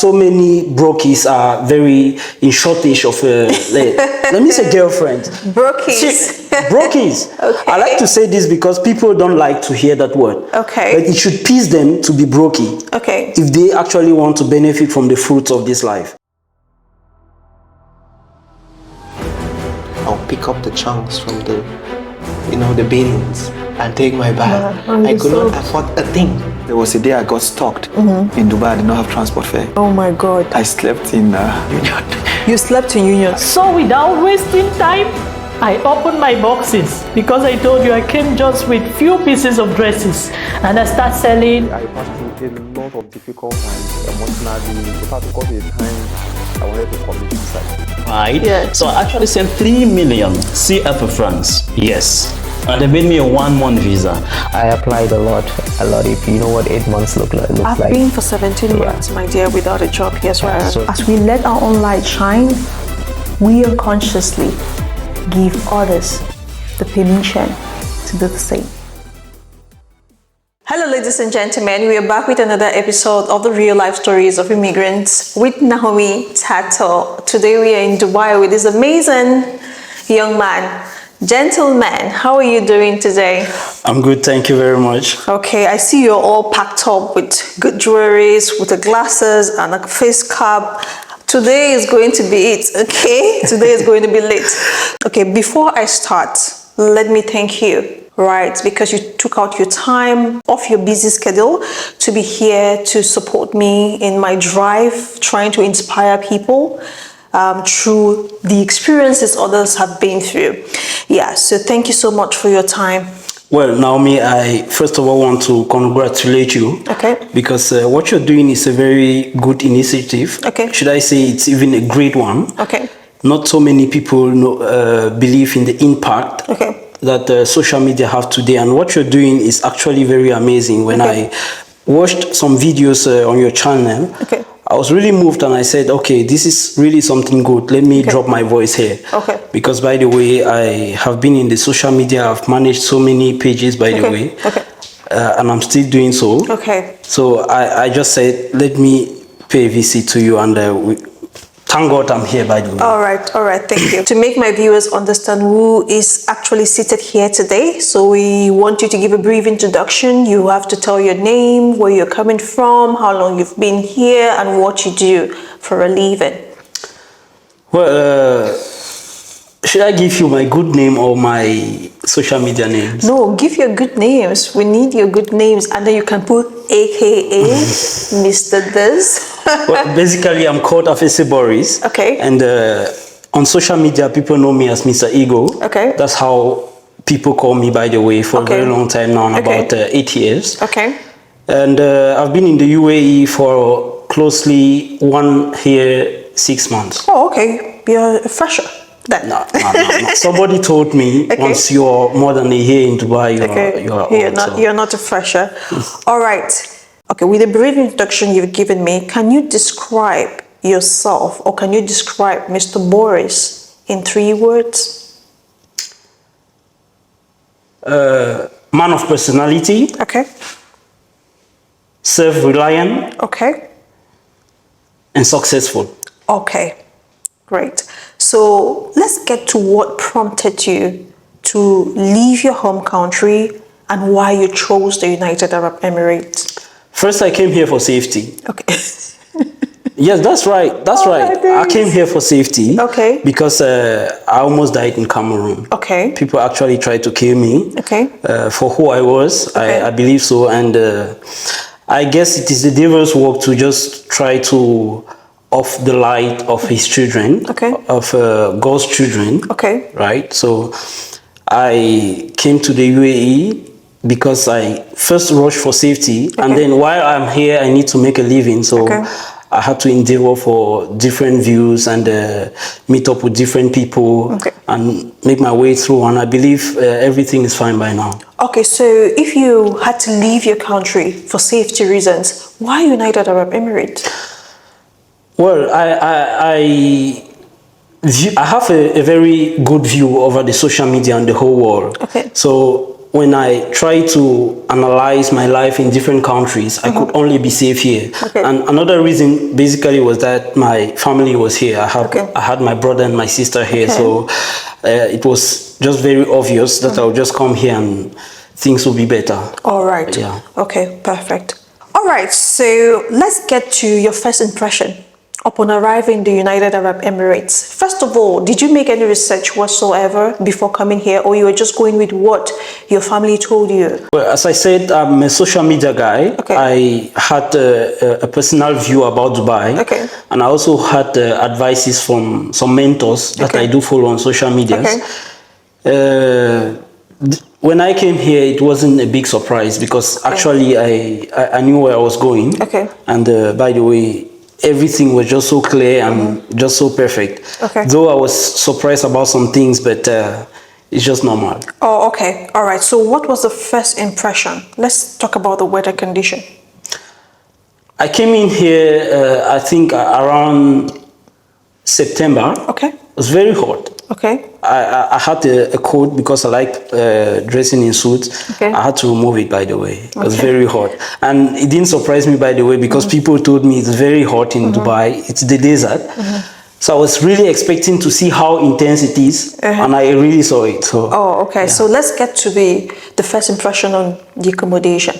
so many brokies are very in shortage of let me say girlfriend. Brokies. Brokies. Okay. I like to say this because people don't like to hear that word. Okay. But it should please them to be brokey. Okay. If they actually want to benefit from the fruits of this life. I'll pick up the chunks from the beans and take my bag. I could not afford a thing. There was a day I got stuck in Dubai. I did not have transport fare. Oh my God. I slept in Union. You slept in Union. So without wasting time, I opened my boxes because I told you I came just with few pieces of dresses and I start selling. I passed through a lot of difficult times emotionally. It had to come to a time I wanted to commit suicide. Right? Yeah. So I actually sent 3 million CFA francs. Yes. And they made me a 1-month visa. I applied a lot. If you know what 8 months looks like. I've been for 17 months, my dear, without a job. Yes, right. So as we let our own light shine, we unconsciously give others the permission to do the same. Hello, ladies and gentlemen. We are back with another episode of the real life stories of immigrants with Naomi Tato. Today we are in Dubai with this amazing young man. Gentleman, how are you doing today? I'm good, thank you very much. Okay, I see you're all packed up with good jewelries, with the glasses and a face cap. Today is going to be it, okay? Today is going to be lit. Okay, before I start, let me thank you, right? Because you took out your time off your busy schedule to be here to support me in my drive, trying to inspire people through the experiences others have been through. Yeah, so thank you so much for your time. Well, Naomi, I first of all want to congratulate you. Okay. Because what you're doing is a very good initiative. Okay. Should I say it's even a great one? Okay. Not so many people believe in the impact that social media have today. And what you're doing is actually very amazing. When I watched some videos on your channel, I was really moved and I said, okay, this is really something good. Let me drop my voice here. Okay. Because by the way, I have been in the social media. I've managed so many pages, by the way. Okay. And I'm still doing so. Okay. So I just said, let me pay a visit to you and thank God I'm here, by the way. All right, thank you. To make my viewers understand who is actually seated here today, so we want you to give a brief introduction. You have to tell your name, where you're coming from, how long you've been here, and what you do for a living. Well, should I give you my good name or my social media names? No, give your good names. We need your good names, and then you can put AKA Mr. This. Well, basically, I'm called Afese Boris. Okay. And on social media, people know me as Mr. Ego. Okay. That's how people call me, by the way, for a very long time now, about 8 years. Okay. And I've been in the UAE for closely 1 year, 6 months. Oh, okay. You're a fresher then. No. Somebody told me once you're more than a year in Dubai, You're not a fresher. All right. Okay, with a brief introduction you've given me, can you describe yourself or can you describe Mr. Boris in 3 words? Man of personality. Okay. Self-reliant. Okay. And successful. Okay, great. So let's get to what prompted you to leave your home country and why you chose the United Arab Emirates. First, I came here for safety. Okay. Yes, that's right. That's right. I came here for safety. Okay. Because I almost died in Cameroon. Okay. People actually tried to kill me. Okay. For who I was. Okay. I believe so. And I guess it is the devil's work to just try to off the light of his children. Okay. Of God's children. Okay. Right. So I came to the UAE because I first rushed for safety, and then while I'm here, I need to make a living. So I had to endeavor for different views and meet up with different people and make my way through. And I believe everything is fine by now. Okay, so if you had to leave your country for safety reasons, why United Arab Emirates? Well, I have a very good view over the social media and the whole world. Okay. So when I try to analyze my life in different countries, I could only be safe here. Okay. And another reason basically was that my family was here. I had my brother and my sister here, so it was just very obvious that I would just come here and things will be better. All right. Yeah. Okay, perfect. All right, so let's get to your first impression upon arriving in the United Arab Emirates. First of all, did you make any research whatsoever before coming here, or you were just going with what your family told you? Well, as I said, I'm a social media guy. Okay. I had a personal view about Dubai. Okay. And I also had advices from some mentors that I do follow on social media. Okay. When I came here, it wasn't a big surprise because actually I knew where I was going. Okay. And by the way, everything was just so clear and just so perfect. Okay. Though I was surprised about some things, but it's just normal. Oh, okay. All right. So what was the first impression? Let's talk about the weather condition. I came in here, I think around September. Okay. It was very hot. Okay. I had a coat because I like dressing in suits. Okay. I had to remove it, by the way. It was very hot. And it didn't surprise me, by the way, because people told me it's very hot in Dubai. It's the desert. So I was really expecting to see how intense it is. And I really saw it. So, oh, okay. So let's get to the first impression on the accommodation.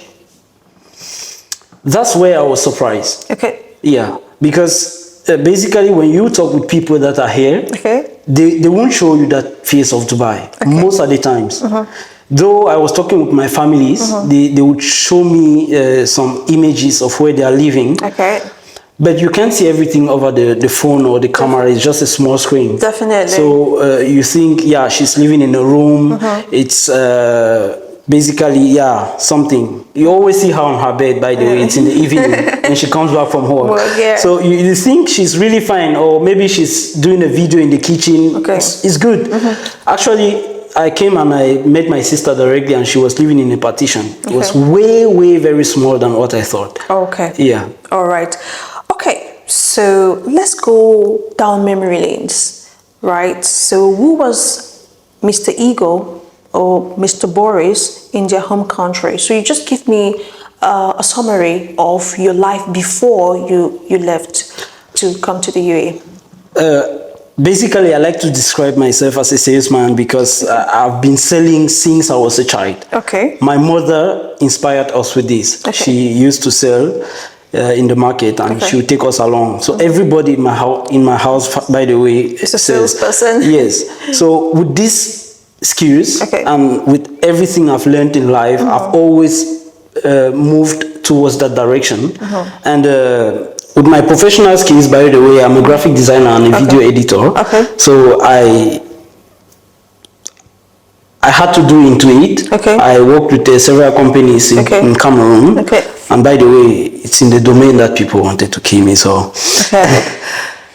That's where I was surprised. Okay. Yeah. Because basically when you talk with people that are here, they won't show you that face of Dubai most of the times. Though I was talking with my families, they would show me some images of where they are living. Okay. But you can't see everything over the phone or the camera. It's just a small screen. Definitely. So you think, yeah, she's living in a room. It's basically, yeah, something. You always see her on her bed, by the way. It's in the evening when she comes back from work. Well, So you think she's really fine, or maybe she's doing a video in the kitchen. Okay. It's good. Actually, I came and I met my sister directly, and she was living in a partition. It was way very small than what I thought. Okay. Yeah. All right. Okay, so let's go down memory lanes, right? So who was Mr. Eagle or Mr. Boris in their home country? So you just give me a summary of your life before you left to come to the UAE. Basically, I like to describe myself as a salesman because I've been selling since I was a child. Okay. My mother inspired us with this. Okay. She used to sell in the market, and she would take us along. So everybody in my house, by the way, is a salesperson. Yes. So with these skills and with everything I've learned in life, I've always moved towards that direction. And with my professional skills, by the way, I'm a graphic designer and a video editor. So I had to do into it. I worked with several companies in Cameroon. And by the way, it's in the domain that people wanted to kill me. So,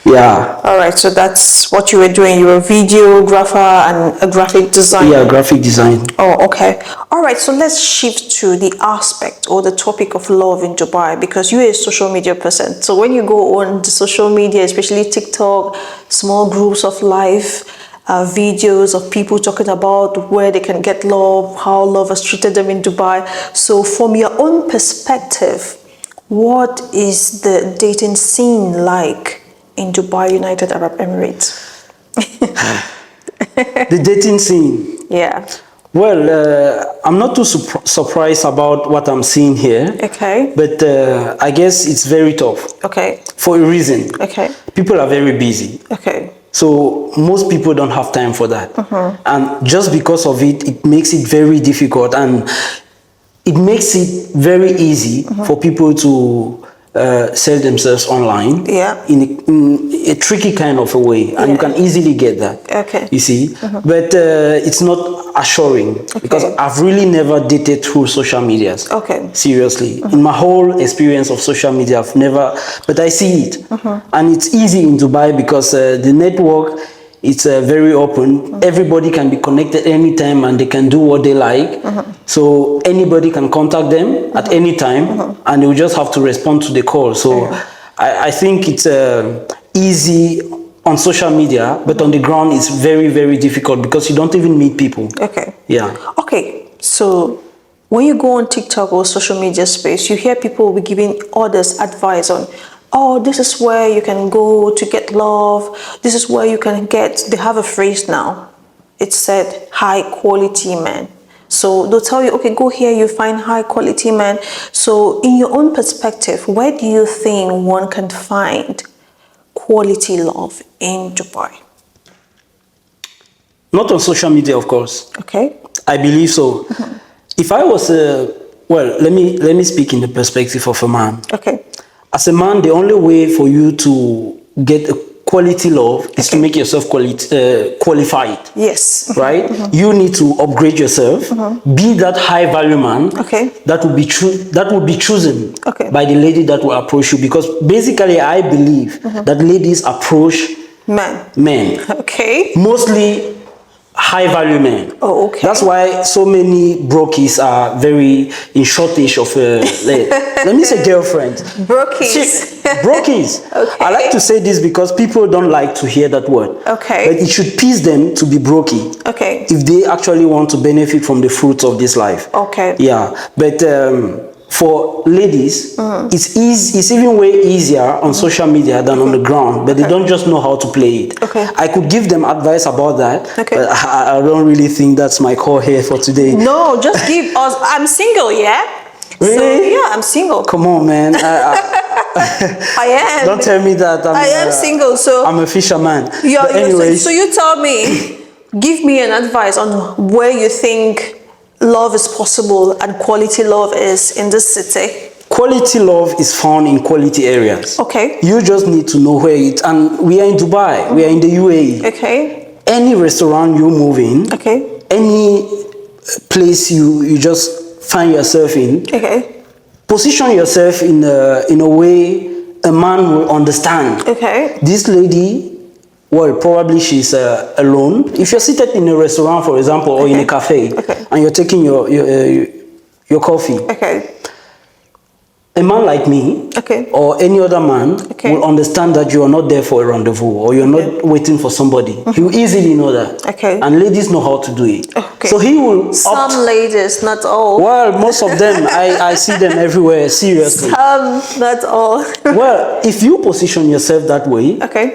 yeah. All right. So that's what you were doing. You were a videographer and a graphic designer. Yeah, graphic design. Oh, okay. All right. So let's shift to the aspect or the topic of love in Dubai, because you're a social media person. So when you go on the social media, especially TikTok, small groups of life, videos of people talking about where they can get love, how love has treated them in Dubai. So from your own perspective, what is the dating scene like in Dubai, United Arab Emirates? The dating scene? Yeah. Well, I'm not too surprised about what I'm seeing here. Okay. But I guess it's very tough. Okay. For a reason. Okay. People are very busy. Okay. So most people don't have time for that. And just because of it, it makes it very difficult, and it makes it very easy for people to sell themselves online in a tricky kind of a way, and you can easily get that. You see, but it's not assuring because I've really never dated through social medias. Seriously, in my whole experience of social media, I've never, but I see it, and it's easy in Dubai because the network, it's very open. Everybody can be connected anytime and they can do what they like. So anybody can contact them at any time and they will just have to respond to the call. So I think it's easy on social media, but on the ground it's very difficult because you don't even meet people. Okay. Yeah. Okay. So when you go on TikTok or social media space, you hear people will be giving others advice on, oh, this is where you can go to get love. This is where you can get, they have a phrase now. It said high quality men. So they'll tell you, okay, go here, you find high quality men. So in your own perspective, where do you think one can find quality love in Dubai? Not on social media, of course. Okay. I believe so. If I was well, let me speak in the perspective of a man. Okay. As a man, the only way for you to get a quality love is to make yourself qualified. Yes. Right? You need to upgrade yourself. Be that high value man. Okay. That will be chosen Okay. by the lady that will approach you. Because basically, I believe that ladies approach men. Okay. Mostly high value men. Oh, okay. That's why so many brokies are very in shortage of let me say girlfriends. Brokies. Brokies. Okay. I like to say this because people don't like to hear that word. Okay. But it should please them to be brokey. Okay. If they actually want to benefit from the fruits of this life. Okay. Yeah. But for ladies, it's even way easier on social media than on the ground, but they don't just know how to play it. Okay. I could give them advice about that, Okay. but I don't really think that's my call here for today. No, just give us. I'm single, yeah? Really? So, yeah, I'm single. Come on, man. I am. Don't tell me that. I am single, so. I'm a fisherman. Yeah, But anyways, so you tell me, give me an advice on where you think love is possible and quality love is in this city. quality love is found in quality areas. Okay. You just need to know where it, and we are in Dubai, we are in the UAE. Okay. Any restaurant you move in, Okay. any place you just find yourself in, Okay. position yourself in a way a man will understand. Okay. This lady, well, probably she's alone. If you're seated in a restaurant, for example, or in a cafe, and you're taking your coffee, Okay. a man like me, Okay. or any other man, Okay. will understand that you are not there for a rendezvous, or you're not waiting for somebody. He will easily know that. Okay. And ladies know how to do it. Okay. So he will Some ladies, not all. well, most of them, I see them everywhere, seriously. Some, not all. Well, if you position yourself that way, Okay.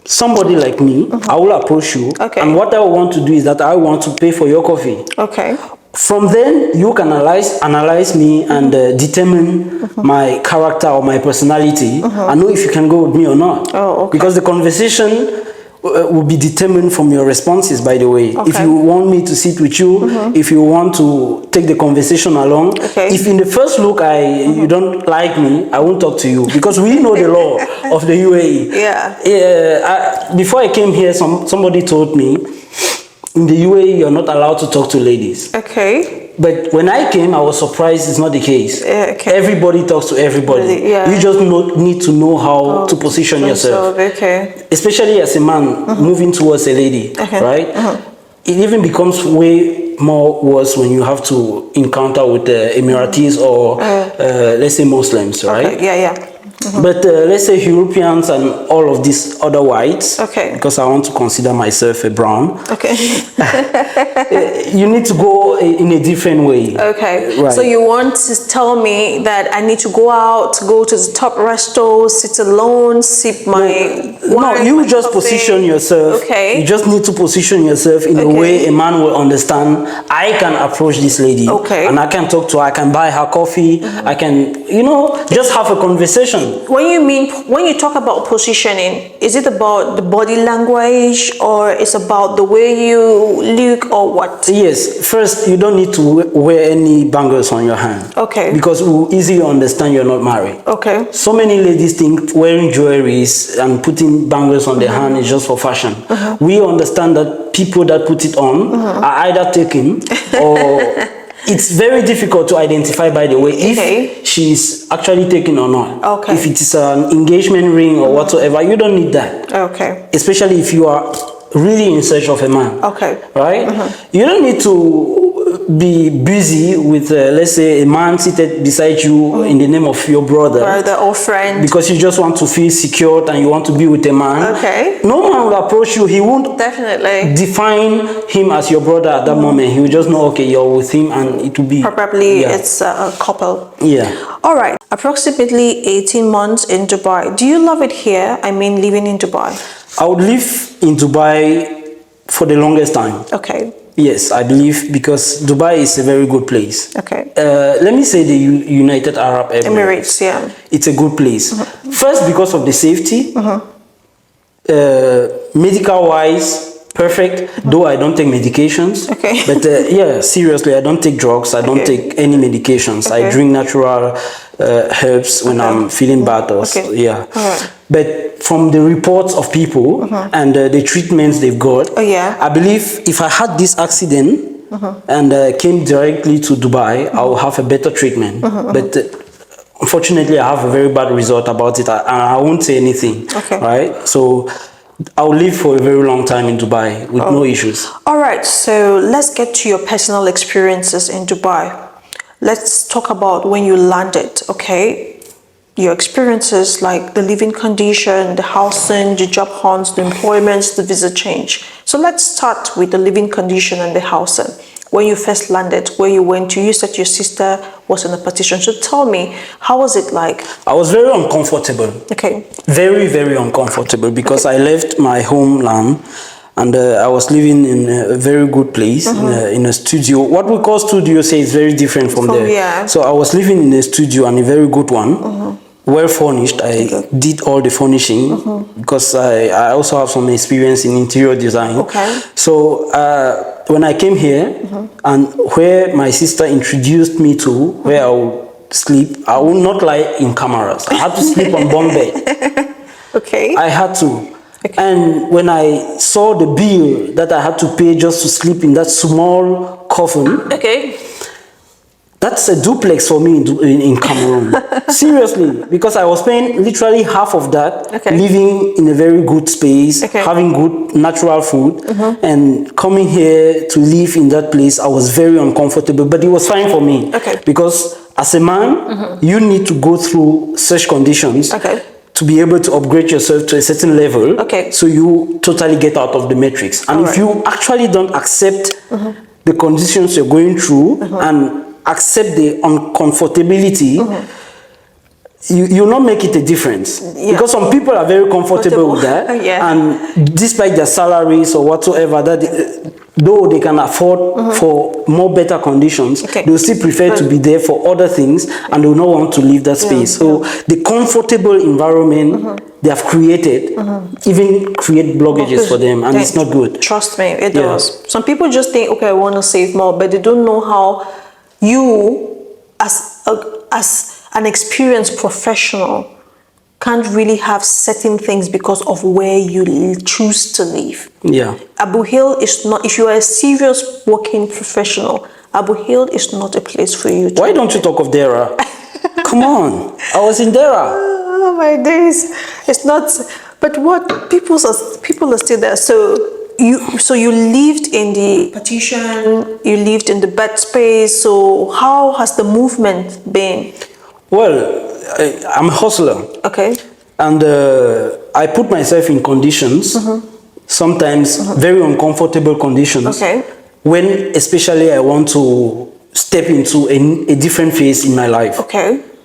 somebody like me, I will approach you. Okay. And what I want to do is that I want to pay for your coffee. Okay. From then, you can analyze me and determine my character or my personality and know if you can go with me or not. Oh, okay. Because the conversation will be determined from your responses, by the way. If Okay. you want me to sit with you, if you want to take the conversation along, Okay. if in the first look you don't like me, I won't talk to you, because we know the law of the UAE. Yeah. Before I came here, somebody told me, in the UAE, you're not allowed to talk to ladies. Okay. But when I came, I was surprised it's not the case. Yeah, okay. Everybody talks to everybody. Yeah. You just need to know how to position yourself. Okay. Especially as a man moving towards a lady, Okay. right? It even becomes way more worse when you have to encounter with the Emiratis or let's say Muslims, right? Okay. Yeah. But let's say Europeans and all of these other whites, Okay. because I want to consider myself a brown, Okay. you need to go in a different way. Okay. Right. So you want to tell me that I need to go out, go to the top resto, sit alone, sip my wine, you my just coffee. position yourself. Okay. You just need to position yourself in a Okay. way a man will understand. I can approach this lady. Okay. And I can talk to her. I can buy her coffee. I can, just have a conversation. When you talk about positioning, is it about the body language or it's about the way you look or what? Yes. First, you don't need to wear any bangles on your hand. Okay. Because we will easily understand you're not married. Okay. So many ladies think wearing jewelries and putting bangles on their hand is just for fashion. We understand that people that put it on are either taken or it's very difficult to identify, by the way, if she's actually taken or not. Okay. If it is an engagement ring or whatsoever, you don't need that. Okay. Especially if you are really in search of a man. Okay. Right? You don't need to be busy with, let's say, a man seated beside you in the name of your brother or friend, because you just want to feel secured and you want to be with a man. Okay. No man will approach you. He won't definitely define him as your brother at that moment. He will just know, okay, you're with him, and it will be probably it's a couple. Yeah. All right. Approximately 18 months in Dubai. Do you love it here? I mean, living in Dubai. I would live in Dubai for the longest time. Okay. Yes, I believe, because Dubai is a very good place. Okay. Let me say the United Arab Emirates. Yeah. It's a good place. First, because of the safety. Medical wise, perfect. Though I don't take medications. Okay. But yeah, seriously, I don't take drugs. I don't take any medications. I drink natural herbs when I'm feeling bad. Yeah. All right. But from the reports of people and the treatments they've got, I believe if I had this accident and came directly to Dubai, I will have a better treatment. But unfortunately, I have a very bad result about it. I won't say anything. Right? So I'll live for a very long time in Dubai with no issues. All right. So let's get to your personal experiences in Dubai. Let's talk about when you landed. Okay. Your experiences, like the living condition, the housing, the job hunts, the employments, the visa change. So let's start with the living condition and the housing. When you first landed, where you went to, you said your sister was in a petition. So tell me, how was it like? I was very uncomfortable. Okay. Very, very uncomfortable because I left my homeland and I was living in a very good place, in a studio. What we call studio, say, is very different from there. Yeah. So I was living in a studio, and a very good one, well furnished. I did all the furnishing because I also have some experience in interior design. Okay. So when I came here, and where my sister introduced me to where I would sleep, I would not lie in cameras. I had to sleep on bunk bed. Okay. I had to. And when I saw the bill that I had to pay just to sleep in that small coffin, that's a duplex for me in Cameroon. Seriously, because I was paying literally half of that, living in a very good space, having good natural food, and coming here to live in that place, I was very uncomfortable, but it was fine for me. Because as a man, you need to go through such conditions to be able to upgrade yourself to a certain level, so you totally get out of the matrix. And if you actually don't accept the conditions you're going through and accept the uncomfortability, you not make it a difference. Because some people are very comfortable with that, and despite their salaries or whatsoever, that though they can afford for more better conditions, they'll still prefer to be there for other things, and they'll not want to leave that space. So the comfortable environment they have created even create blockages for them, and it's not good. Trust me, it does. Some people just think, okay, I want to save more, but they don't know how you, as an experienced professional, can't really have certain things because of where you choose to live. Abu Hil is not, if you are a serious working professional, Abu Hil is not a place for you to Why don't you talk of Dera? Come on, I was in Dera. Oh my days, it's not, but what, people are still there. So you lived in the partition, you lived in the bed space, so how has the movement been? Well, I'm a hustler. And I put myself in conditions, sometimes very uncomfortable conditions, when especially I want to step into a different phase in my life.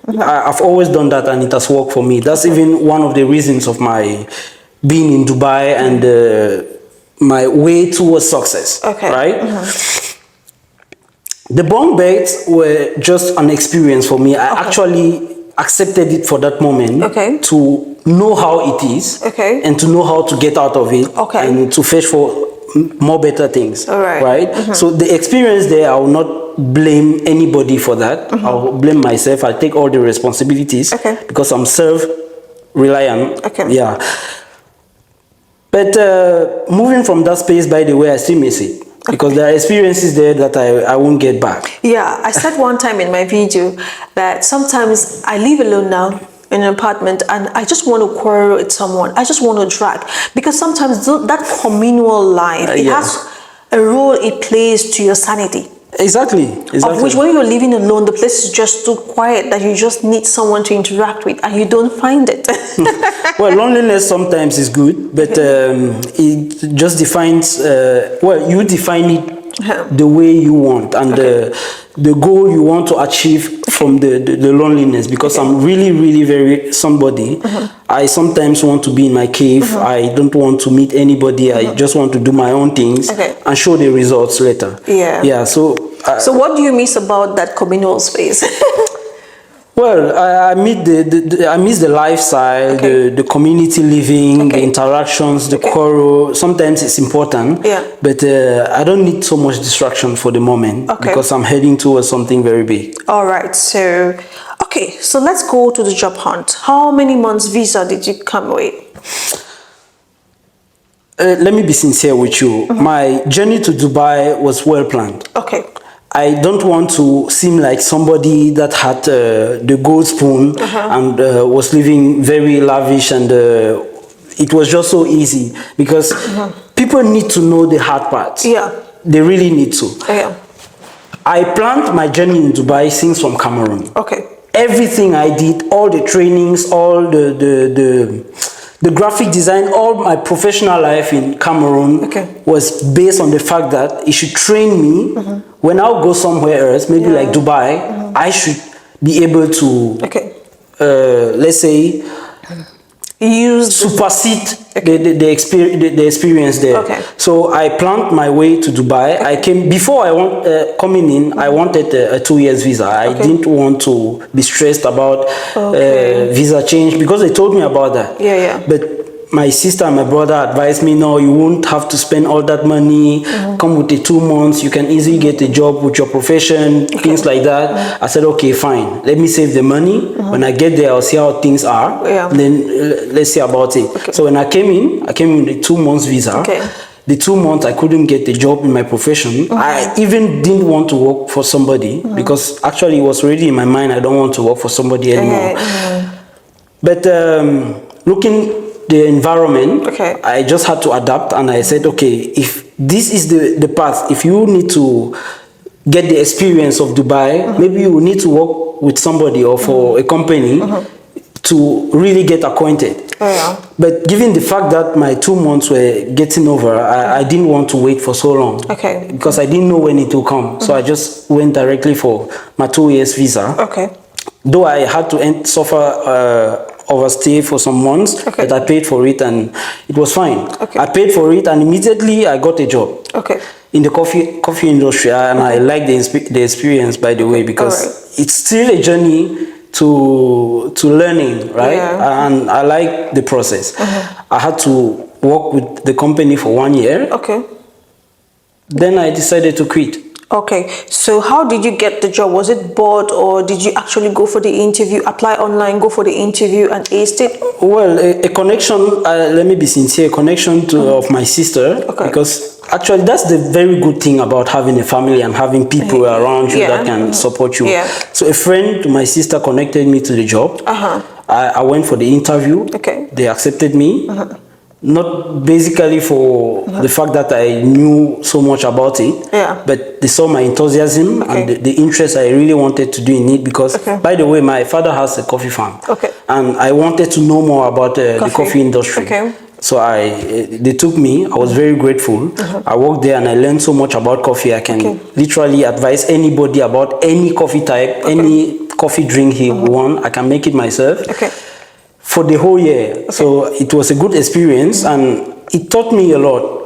I've always done that, and it has worked for me. That's even one of the reasons of my being in Dubai and my way towards success, right? The bunk beds were just an experience for me. I actually accepted it for that moment to know how it is and to know how to get out of it and to fish for more better things, right? So the experience there, I will not blame anybody for that. I'll blame myself. I take all the responsibilities because I'm self-reliant. But moving from that space, by the way, I still miss it. Because there are experiences there that I won't get back. Yeah, I said one time in my video that sometimes I live alone now in an apartment and I just want to quarrel with someone. I just want to drag. Because sometimes that communal life, it has a role it plays to your sanity. Exactly. Of which, when you're living alone, the place is just too quiet that you just need someone to interact with, and you don't find it. Well, loneliness sometimes is good, but it just defines. You define it the way you want, and the goal you want to achieve from the loneliness. Because I'm really very somebody. I sometimes want to be in my cave. I don't want to meet anybody. I just want to do my own things and show the results later. Yeah. So what do you miss about that communal space? Well, I miss the lifestyle, the community living, the interactions, the quarrel. Sometimes it's important, but I don't need so much distraction for the moment because I'm heading towards something very big. All right, so let's go to the job hunt. How many months visa did you come with? Let me be sincere with you. My journey to Dubai was well planned. Okay. I don't want to seem like somebody that had the gold spoon and was living very lavish, and it was just so easy, because people need to know the hard parts. Yeah. They really need to. Yeah. I planned my journey in Dubai since from Cameroon. Okay. Everything I did, all the trainings, all the graphic design, all my professional life in Cameroon was based on the fact that it should train me. When I'll go somewhere else, maybe like Dubai, I should be able to, let's say, supersede the experience there. So I planned my way to Dubai. I came before coming in. I wanted a 2 years visa. I didn't want to be stressed about visa change, because they told me about that. But my sister and my brother advised me, no, you won't have to spend all that money. Come with the 2 months. You can easily get a job with your profession, things like that. I said, okay, fine. Let me save the money. When I get there, I'll see how things are. Then let's see about it. So when I came in with a 2 months visa. The 2 months I couldn't get the job in my profession. I even didn't want to work for somebody, because actually it was already in my mind, I don't want to work for somebody anymore. But looking the environment, I just had to adapt, and I said, okay, if this is the path, if you need to get the experience of Dubai, maybe you need to work with somebody or for a company to really get acquainted. But given the fact that my 2 months were getting over, I didn't want to wait for so long, because I didn't know when it will come. So I just went directly for my 2 years visa. Though I had to suffer overstay for some months, but I paid for it and it was fine. I paid for it and immediately I got a job in the coffee industry, and I like the experience, by the way, because it's still a journey to learning, right? And I like the process. I had to work with the company for 1 year. Then I decided to quit. So how did you get the job? Was it board, or did you actually go for the interview, apply online, go for the interview and aced it? Well, a connection, let me be sincere, a connection of my sister, because actually that's the very good thing about having a family and having people around you that can support you. So a friend to my sister connected me to the job. I went for the interview. They accepted me. Not basically for the fact that I knew so much about it, but they saw my enthusiasm and the interest I really wanted to do in it, because, by the way, my father has a coffee farm, and I wanted to know more about the coffee industry. So they took me. I was very grateful. I worked there and I learned so much about coffee. I can literally advise anybody about any coffee type, any coffee drink he want. I can make it myself. For the whole year. So it was a good experience, and it taught me a lot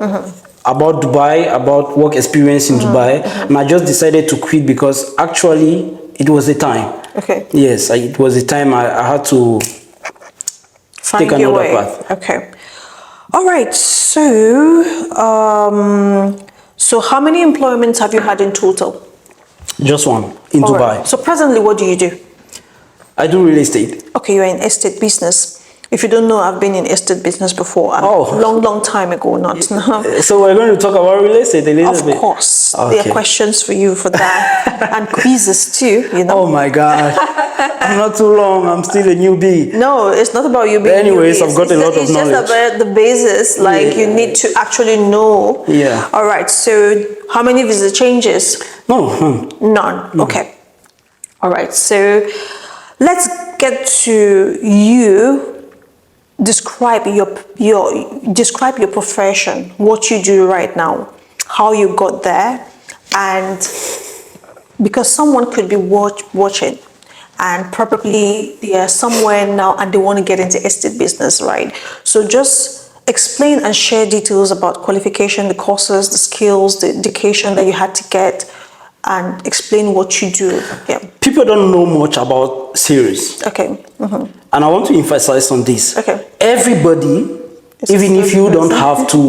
about Dubai, about work experience in Dubai. And I just decided to quit because actually it was the time. Yes, it was the time I had to take another path. All right. So how many employments have you had in total? Just one in Dubai. So presently, what do you do? I do real estate. You're in estate business. If you don't know, I've been in estate business before. Long time ago, not now. So we're going to talk about real estate a little bit. Of course. There are questions for you for that. And quizzes too, you know. Oh my God. I'm not too long. I'm still a newbie. No, it's not about you being anyways, I've got a lot of knowledge. It's just about the basis. You need to actually know. Yeah. All right. So how many visa changes? No. None. Okay. All right. So let's get to you. Describe describe your profession, what you do right now, how you got there, and because someone could be watching and probably they are somewhere now and they want to get into estate business, right? So just explain and share details about qualification, the courses, the skills, the education that you had to get, and explain what you do. Yeah. People don't know much about series. Okay. And I want to emphasize on this. Okay. Everybody, even if you don't have to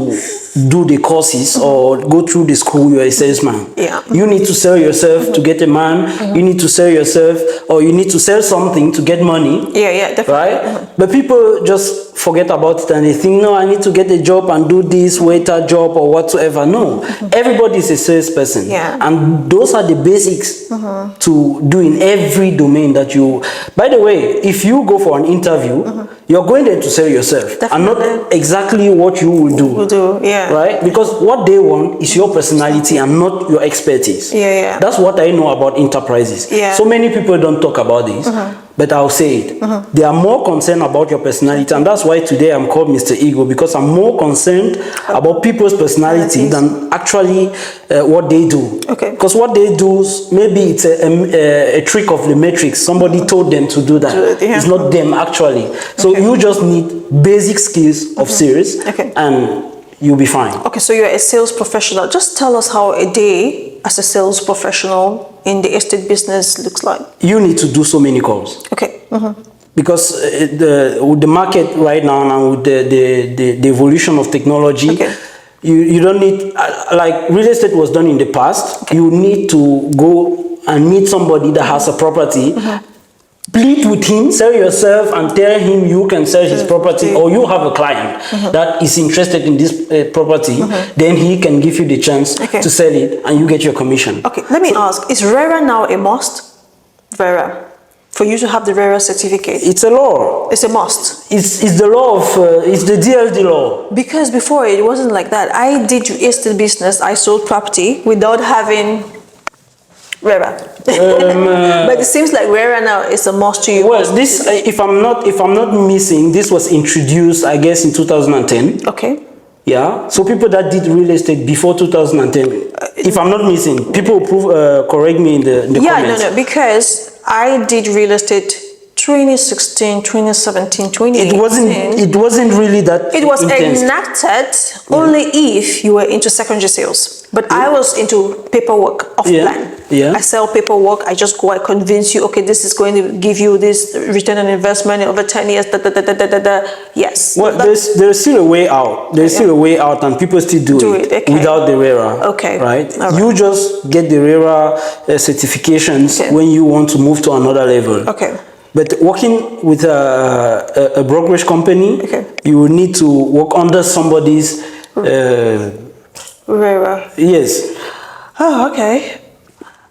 do the courses or go through the school, you're a salesman. Yeah. You need to sell yourself to get a man. You need to sell yourself, or you need to sell something to get money. Yeah, definitely. Right? But people just forget about it and they think, no, I need to get a job and do this waiter job or whatsoever. No, everybody is a salesperson. Yeah. And those are the basics to do in every domain that you... By the way, if you go for an interview, you're going there to sell yourself. Definitely. And not exactly what you will do. Yeah. Right? Because what they want is your personality and not your expertise. Yeah. That's what I know about enterprises. Yeah. So many people don't talk about this, but I'll say it. They are more concerned about your personality, and that's why today I'm called Mr. Ego, because I'm more concerned about people's personality than actually what they do. Okay. Because what they do, maybe it's a trick of the matrix. Somebody told them to do that. Yeah. It's not them actually. So you just need basic skills of sales, and you'll be fine. Okay, so you're a sales professional. Just tell us how a day as a sales professional in the estate business looks like. You need to do so many calls. Okay. Because with the market right now and with the evolution of technology, you don't need, like real estate was done in the past, you need to go and meet somebody that has a property, plead with him, sell yourself and tell him you can sell his property, or you have a client that is interested in this property, then he can give you the chance to sell it and you get your commission. Okay, let me ask, is RERA now a must? RERA. For you to have the RERA certificate? It's a law. It's a must. It's the law of, it's the DLD law. Because before it wasn't like that. I did estate business, I sold property without having RERA. But it seems like RERA now is a must to you. Well, this, if I'm not missing, this was introduced, I guess, in 2010. Okay. Yeah. So people that did real estate before 2010, if I'm not missing, people correct me in the comments. No, because I did real estate 2016, 2017, 2018. It wasn't really that. It was intense. enacted only if you were into secondary sales. But I was into paperwork of plan. Yeah. I sell paperwork. I just go, I convince you, okay, this is going to give you this return on investment in over 10 years. Yes. Well, there's still a way out. There's still a way out, and people still do it without the RERA. Okay. Right? All right. You just get the RERA certifications when you want to move to another level. Okay. But working with a brokerage company, you will need to work under somebody's RERA. Yes. Oh, okay.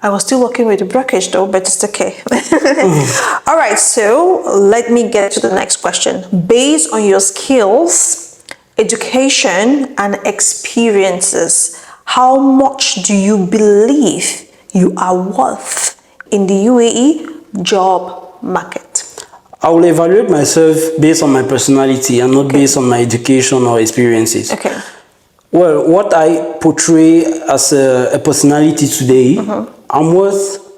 I was still working with the brokerage though, but it's okay. All right, so let me get to the next question. Based on your skills, education, and experiences, how much do you believe you are worth in the UAE job market? I will evaluate myself based on my personality and not based on my education or experiences. Okay. Well, what I portray as a personality today, I'm worth